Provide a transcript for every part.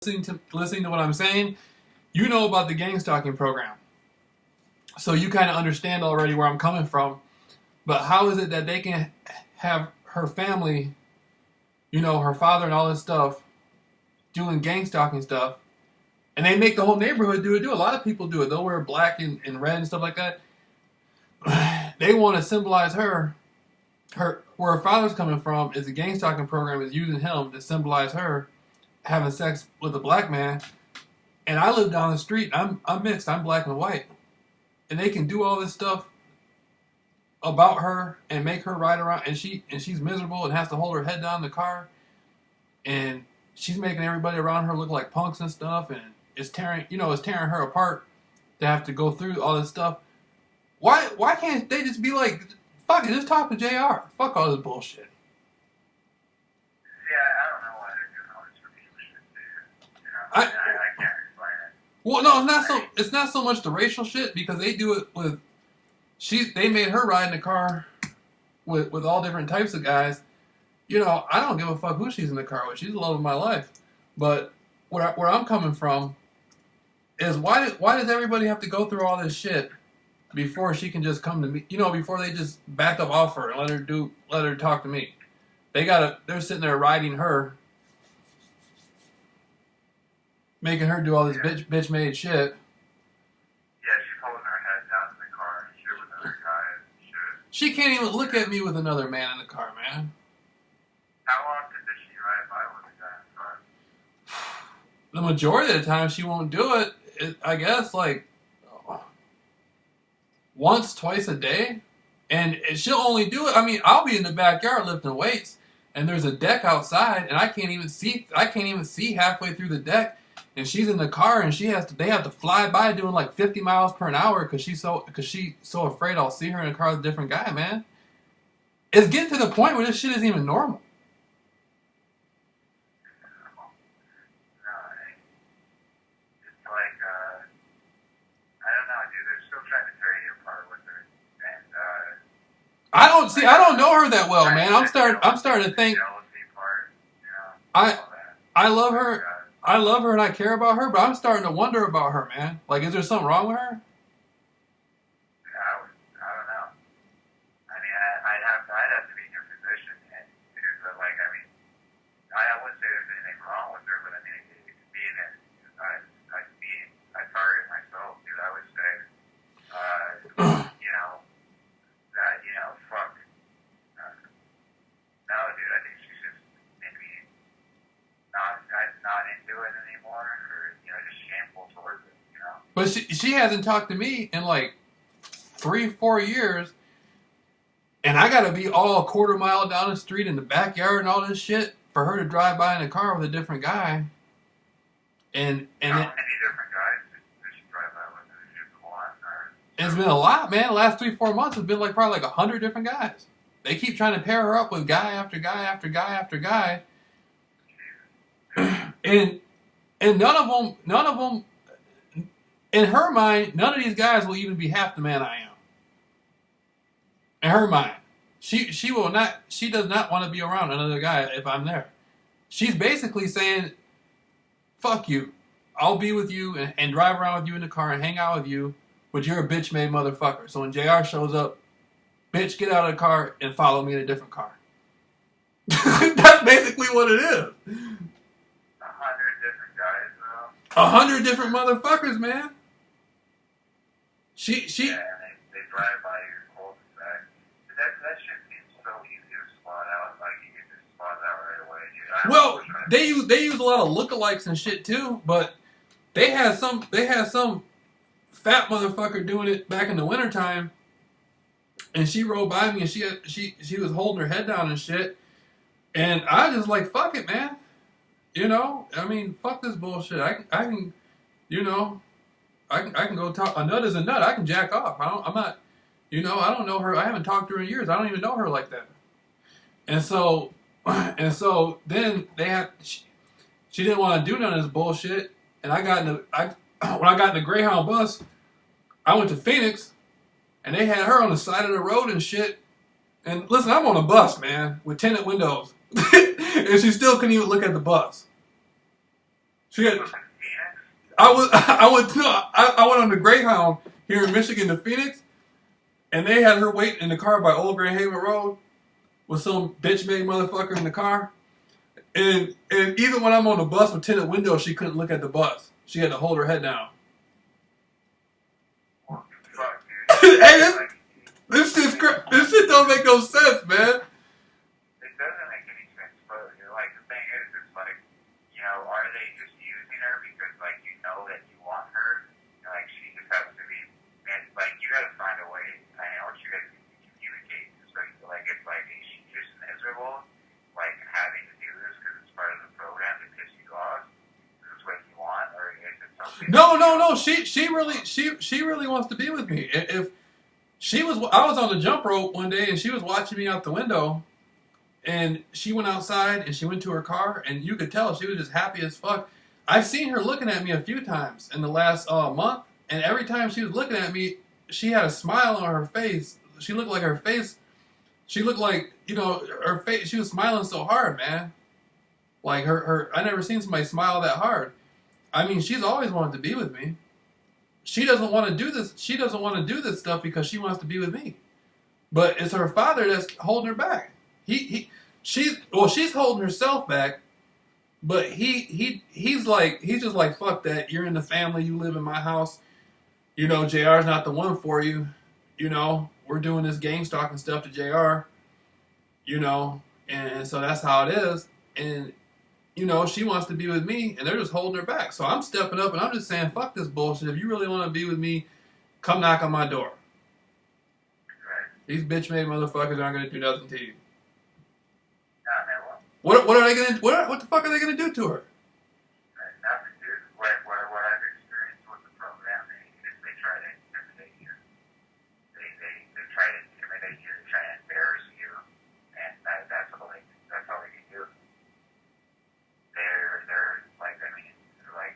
listening to what I'm saying, you know about the gang stalking program. So you kind of understand already where I'm coming from. But how is it that they can have her family, her father and all this stuff, doing gang stalking stuff, and they make the whole neighborhood do it too. A lot of people do it. They'll wear black and red and stuff like that. They want to symbolize her. Where her father's coming from is the gang stalking program is using him to symbolize her having sex with a black man. And I live down the street. I'm mixed. I'm black and white. And they can do all this stuff about her and make her ride around, and she's miserable and has to hold her head down in the car, and she's making everybody around her look like punks and stuff, and it's tearing her apart to have to go through all this stuff. Why can't they just be like, fuck it, just talk to JR. Fuck all this bullshit. Yeah, I don't know why they're doing all this racial shit, dude. I can't explain it. Well, no, it's not so much the racial shit, because they do it with. They made her ride in the car with all different types of guys. I don't give a fuck who she's in the car with. She's the love of my life. But where I'm coming from is why does everybody have to go through all this shit before she can just come to me? Before they just back up off her and let her talk to me. They're sitting there riding her, making her do all this bitch made shit. She can't even look at me with another man in the car, man. How often does she ride by with a guy in the car? The majority of the time, she won't do it. I guess, like, once, twice a day. And she'll only do it. I mean, I'll be in the backyard lifting weights, and there's a deck outside, and I can't even see halfway through the deck. And she's in the car, and they have to fly by doing like 50 miles per hour because she's so afraid I'll see her in a car with a different guy, man. It's getting to the point where this shit isn't even normal. No, it's like, I don't know, dude. They're still trying to tear you apart with her. And, I don't know her that well, man. I'm starting to think. I love her. I love her and I care about her, but I'm starting to wonder about her, man. Like, is there something wrong with her? I don't know. I mean, I'd have to be in your position, and because, like, I mean, I wouldn't say there's anything wrong with her, but I mean, being that I target myself, dude, I would say, fuck. No, dude, I think she's just maybe not into it anymore, or just shameful towards it, But she hasn't talked to me in like 3-4 years, and I gotta be all a quarter mile down the street in the backyard and all this shit for her to drive by in a car with a different guy. And how many different guys did she drive by with? Is it just one, or? It's been a lot, man. The last 3-4 months has been like probably like 100 different guys. They keep trying to pair her up with guy after guy after guy after guy. And none of them, in her mind, none of these guys will even be half the man I am. In her mind, she does not want to be around another guy if I'm there. She's basically saying, fuck you. I'll be with you and drive around with you in the car and hang out with you, but you're a bitch made motherfucker. So when JR shows up, bitch, get out of the car and follow me in a different car. That's basically what it is. 100 different motherfuckers, man. She. Yeah, and they drive by your cul-de-sac. That shit seems so easy to spot out. Like, you can just spot out right away, dude. Well, they use a lot of lookalikes and shit too, but they had some fat motherfucker doing it back in the wintertime, and she rode by me and she was holding her head down and shit, and I just like, fuck it, man. I mean, fuck this bullshit. I can go talk. A nut is a nut. I can jack off. I'm not, I don't know her. I haven't talked to her in years. I don't even know her like that. And so then she didn't want to do none of this bullshit. And when I got in the Greyhound bus, I went to Phoenix, and they had her on the side of the road and shit. And listen, I'm on a bus, man, with tinted windows. And she still couldn't even look at the bus. She had. Was it Phoenix? I went on the Greyhound here in Michigan to Phoenix, and they had her waiting in the car by Old Grand Haven Road with some bitch made motherfucker in the car. And even when I'm on the bus with tinted windows, she couldn't look at the bus. She had to hold her head down. What the fuck, dude? Hey, this shit don't make no sense, man. It doesn't make any sense, but like the thing is, it's like, you know, are they just using her because like you know that you want her? And, like she just has to be, and like you gotta find a way. I know what you guys can communicate. So like it's like is she just miserable, like having to do this because it's part of the program to piss you off? Is this what you want, or is it something? No. She really wants to be with me. If I was on the jump rope one day and she was watching me out the window, and she went outside and she went to her car, and you could tell she was just happy as fuck. I've seen her looking at me a few times in the last month, and every time she was looking at me, she had a smile on her face. She looked like her face. She looked like, you know, her face. She was smiling so hard, man. Like I never seen somebody smile that hard. I mean, she's always wanted to be with me. She doesn't want to do this. She doesn't want to do this stuff because she wants to be with me. But it's her father that's holding her back. She's holding herself back. But he's just like, fuck that. You're in the family. You live in my house. You know, JR's not the one for you. You know, we're doing this gang stalking stuff to JR. You know, and so that's how it is. And you know, she wants to be with me, and they're just holding her back. So I'm stepping up, and I'm just saying, fuck this bullshit. If you really want to be with me, come knock on my door. These bitch-made motherfuckers aren't going to do nothing to you. No, they won't. What are they going to, what the fuck are they going to do to her? Nothing, dude. What I've experienced with the program is they try to intimidate you. They try to intimidate you. They try to embarrass you, and that's all they can do. They're like, I mean, like,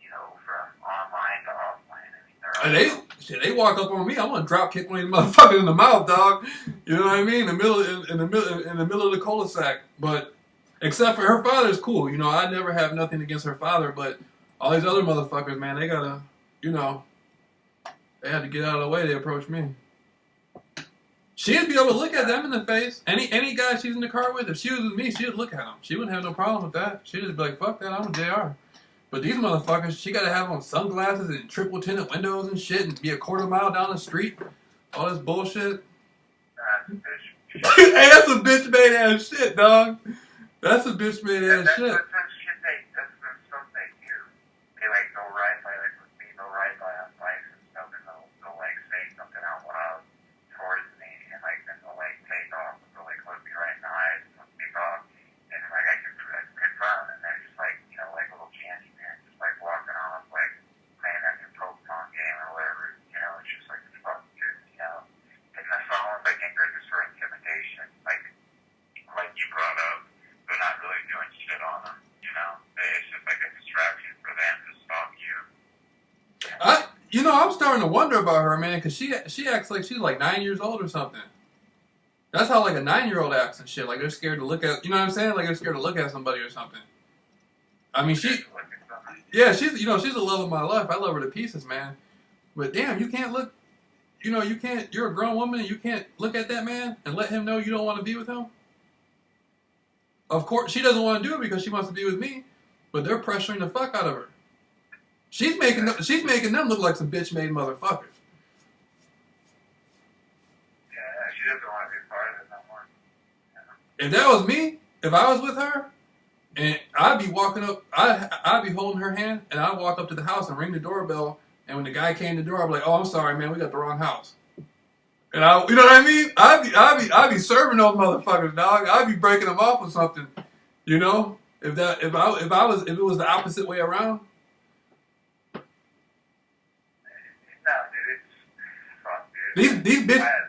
you know, from online to offline. I mean, They walk up on me, I'm gonna drop kick one of these motherfuckers in the mouth, dog. You know what I mean? In the middle of the cul-de-sac. But except for her father's cool. You know, I never have nothing against her father, but all these other motherfuckers, man, they gotta, you know, they had to get out of the way. They approached me. She'd be able to look at them in the face. Any guy she's in the car with, if she was with me, she would look at him. She wouldn't have no problem with that. She'd just be like, fuck that, I'm a JR. But these motherfuckers, she gotta have on sunglasses and triple tinted windows and shit and be a quarter mile down the street. All this bullshit. Hey, that's a bitch made ass shit, dog. That's a bitch made ass shit. That's stuff they do. They like go right by like with me, they'll ride by on bikes and stuff, and they'll like say something out loud towards me, and like then they'll like take off, and they'll like look me right in the eyes, and they'll take off, and like I can confirm, and they're just like, you know, like a little candy man, just like walking off, like playing that new Pokemon game or whatever, you know, it's just like fuck kids, you know. And that's almost like encourages for intimidation, like you brought up. They're not really doing shit on them, you know. It's just like a distraction for them to stop you. You know, I'm starting to wonder about her, man, because she acts like she's like 9 years old or something. That's how like a 9-year-old acts and shit. Like they're scared to look at, you know what I'm saying? Like they're scared to look at somebody or something. I mean, she's the love of my life. I love her to pieces, man. But damn, you can't look. You know, you can't. You're a grown woman, and you can't look at that man and let him know you don't want to be with him. Of course, she doesn't want to do it because she wants to be with me, but they're pressuring the fuck out of her. She's making them look like some bitch-made motherfuckers. Yeah, she doesn't want to be part of it no more. Yeah. If that was me, if I was with her, and I'd be walking up, I'd be holding her hand, and I'd walk up to the house and ring the doorbell, and when the guy came to the door, I'd be like, "Oh, I'm sorry, man, we got the wrong house." And you know what I mean? I'd be serving those motherfuckers, dog. I'd be breaking them off with something, you know. If it was the opposite way around. No, dude, it's fuck, dude.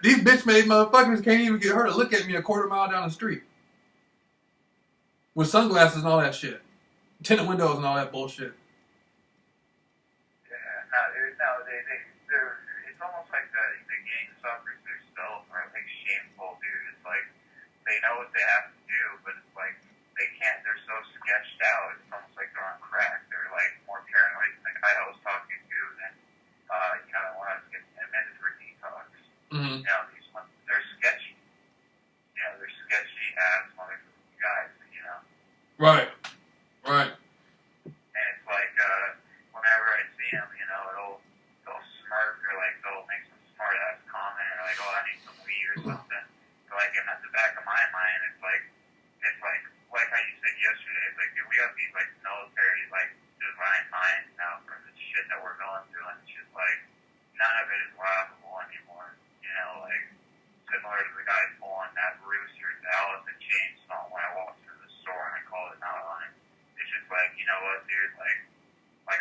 These bitch made motherfuckers can't even get her to look at me a quarter mile down the street with sunglasses and all that shit, tinted windows and all that bullshit. Yeah, they're. It's almost like the gang suffers themselves are like shameful, dude. It's like they know what they have to do, but it's like they can't. They're so sketched out. It's almost like they're on crack. They're Right. Right. And it's like, whenever I see him, you know, they'll smirk or like they'll make some smart ass comment or like, oh, I need some weed or something. But like in the back of my mind, it's like how you said yesterday, it's like, dude, we have these like military like design minds now for the shit that we're going through, and it's just like none of it is laughable anymore. You know, like similar to the guy pulling that rooster's Alice in Chainsaw when I walked through the store and I called him out on it. It's just like, you know what, dude, like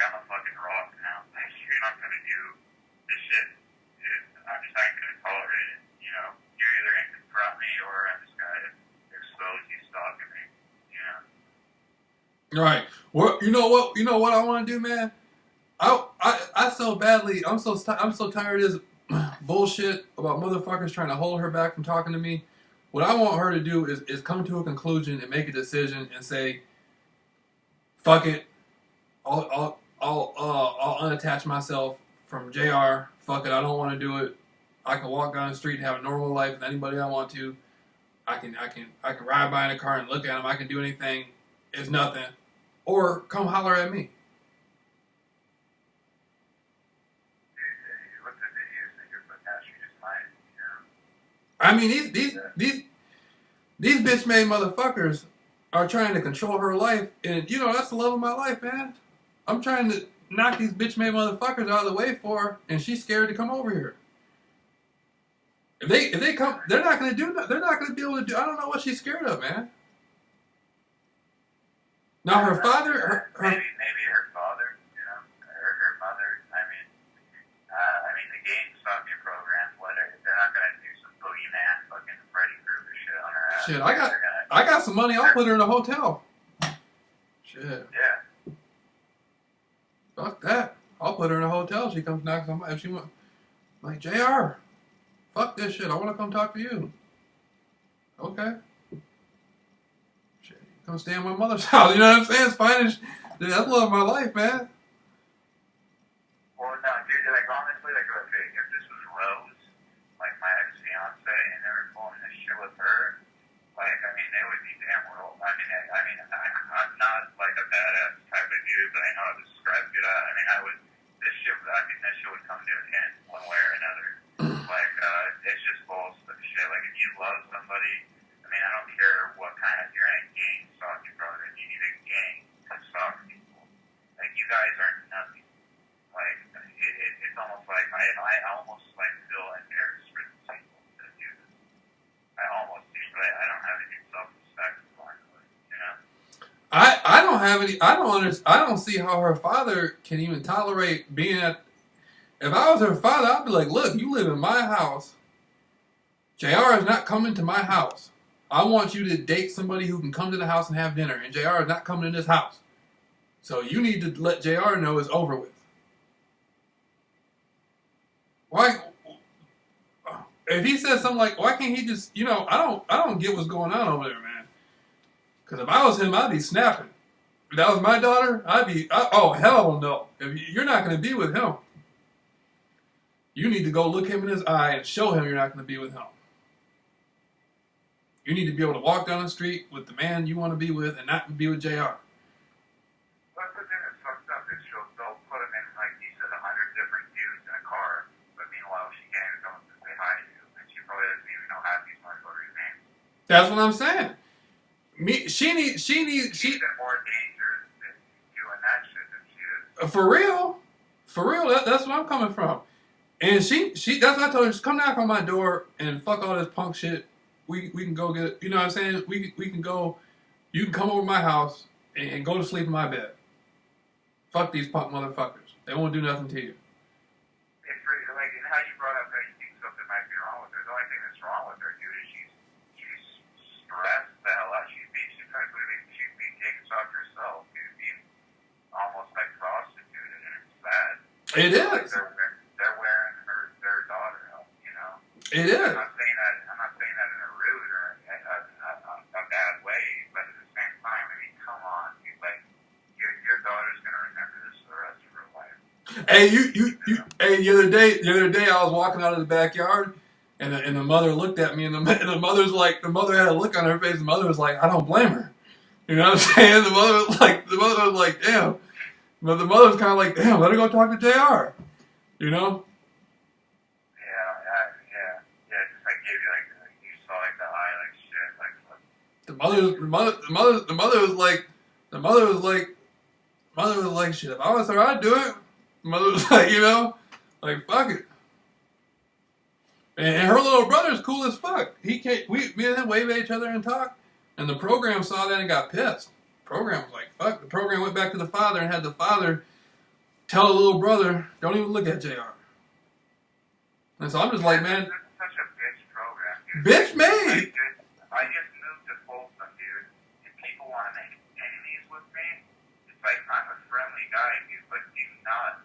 I'm a fucking rock now. Like, you're not gonna do this shit. I'm just not gonna tolerate it. You know, you're either gonna confront me or I'm just gonna expose you stalking me. You know. Right. Well, you know what? You know what I want to do, man. I so badly. I'm so tired of this bullshit about motherfuckers trying to hold her back from talking to me. What I want her to do is come to a conclusion and make a decision and say, "Fuck it, I'll unattach myself from JR. Fuck it, I don't want to do it. I can walk down the street and have a normal life with anybody I want to. I can ride by in a car and look at them. I can do anything. It's nothing. Or come holler at me." I mean, these bitch-made motherfuckers are trying to control her life, and you know that's the love of my life, man. I'm trying to knock these bitch-made motherfuckers out of the way for her, and she's scared to come over here. If they come, they're not gonna do. They're not gonna be able to do. I don't know what she's scared of, man. Now her father, maybe her father, you know, or her mother. I mean, the game stalking program. They're not gonna do some boogeyman fucking Freddy Krueger shit on her ass. Shit, I got some money. I'll put her in a hotel. Shit. Yeah. Fuck that. I'll put her in a hotel. She comes knocks on my. If she want, like JR. Fuck this shit. I want to come talk to you. Okay. Shit. Come stay in my mother's house. You know what I'm saying? It's fine. Dude, that's love of my life, man. Well, no, dude, like, honestly, like, okay, if this was Rose, like, my ex-fiance, and they were pulling this shit with her, like, I mean, they would be damn well. I'm not, like, a badass type of dude, but I know how to describe it. This shit would come to an end one way or another. Like, it's just bullshit shit. Like, if you love somebody, I mean, I don't care what kind of, you're in a gang stalking program, you need a gang to stalk people. Like, you guys are nothing. Like, it's almost like, I almost, like, feel embarrassed for these people to do this. I almost do, but I don't have any self-respect for it, you know? I don't have any, I don't see how her father can even tolerate being at. If I was her father, I'd be like, look, you live in my house. JR is not coming to my house. I want you to date somebody who can come to the house and have dinner. And JR is not coming to this house. So you need to let JR know it's over with. Why? If he says something like, why can't he just, you know, I don't get what's going on over there, man. Because if I was him, I'd be snapping. If that was my daughter, oh, hell no. You're not going to be with him. You need to go look him in his eye and show him you're not going to be with him. You need to be able to walk down the street with the man you want to be with and not be with JR. That's the thing that's fucked up is they'll put him in, like he said, 100 different dudes in a car, but meanwhile she can't even come to say hi to you, and she probably doesn't even know half these motherfuckers' names. That's what I'm saying. She's even more dangerous than doing that shit than she is. For real, that's where I'm coming from. And she that's what I told her, just come knock on my door and fuck all this punk shit. We can go get it. You know what I'm saying? We can go. You can come over to my house and go to sleep in my bed. Fuck these punk motherfuckers. They won't do nothing to you. It's pretty, like, and how you brought up that you think something might be wrong with her. The only thing that's wrong with her, dude, is she's stressed the hell out. She's being taken off herself. She's being almost like prostituted, and it's sad. It is. Like they're wearing their daughter out, you know. It is. I'm not saying that in a rude or a bad way, but at the same time, I mean, come on, dude, like your daughter's gonna remember this for the rest of her life. Hey, hey, the other day I was walking out of the backyard, and the mother looked at me, and the mother had a look on her face. The mother was like, I don't blame her. You know what I'm saying? The mother was like, damn. But the mother was kind of like, damn, let her go talk to JR. You know? Yeah. Just like give you like you saw like the eye like shit like. The mother was like, shit. If I was her, I'd do it. The mother was like, you know, like fuck it. And her little brother's cool as fuck. He can't. Me and him wave at each other and talk. And the program saw that and got pissed. The program was like, fuck. The program went back to the father and had the father tell the little brother, don't even look at JR. And so I'm just like, man. This is such a bitch program, dude. Bitch made. I just moved to Folsom, dude. If people want to make enemies with me, it's like I'm a friendly guy, dude, but do not